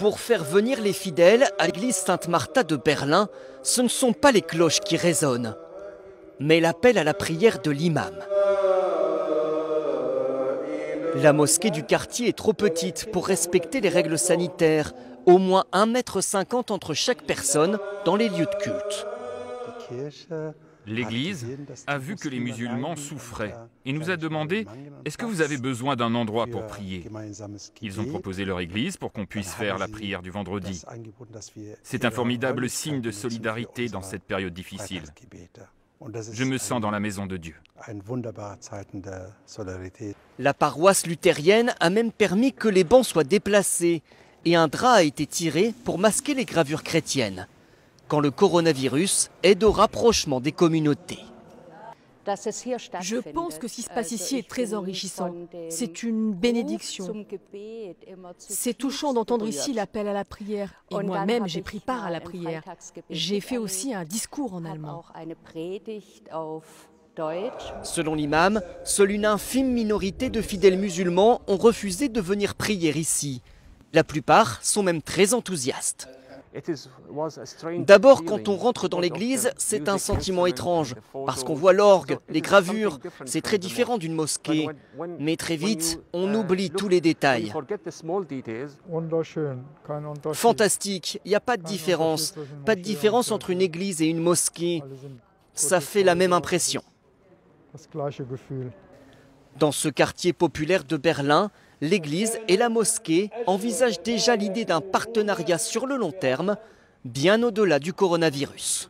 Pour faire venir les fidèles à l'église Sainte-Martha de Berlin, ce ne sont pas les cloches qui résonnent, mais l'appel à la prière de l'imam. La mosquée du quartier est trop petite pour respecter les règles sanitaires. Au moins 1,50 m entre chaque personne dans les lieux de culte. L'Église a vu que les musulmans souffraient et nous a demandé « Est-ce que vous avez besoin d'un endroit pour prier ?» Ils ont proposé leur église pour qu'on puisse faire la prière du vendredi. C'est un formidable signe de solidarité dans cette période difficile. Je me sens dans la maison de Dieu. La paroisse luthérienne a même permis que les bancs soient déplacés et un drap a été tiré pour masquer les gravures chrétiennes, quand le coronavirus aide au rapprochement des communautés. Je pense que ce qui se passe ici est très enrichissant. C'est une bénédiction. C'est touchant d'entendre ici l'appel à la prière. Et moi-même, j'ai pris part à la prière. J'ai fait aussi un discours en allemand. Selon l'imam, seule une infime minorité de fidèles musulmans ont refusé de venir prier ici. La plupart sont même très enthousiastes. D'abord, quand on rentre dans l'église, c'est un sentiment étrange, parce qu'on voit l'orgue, les gravures, c'est très différent d'une mosquée. Mais très vite, on oublie tous les détails. Fantastique, il n'y a pas de différence. Pas de différence entre une église et une mosquée. Ça fait la même impression. Dans ce quartier populaire de Berlin, l'église et la mosquée envisagent déjà l'idée d'un partenariat sur le long terme, bien au-delà du coronavirus.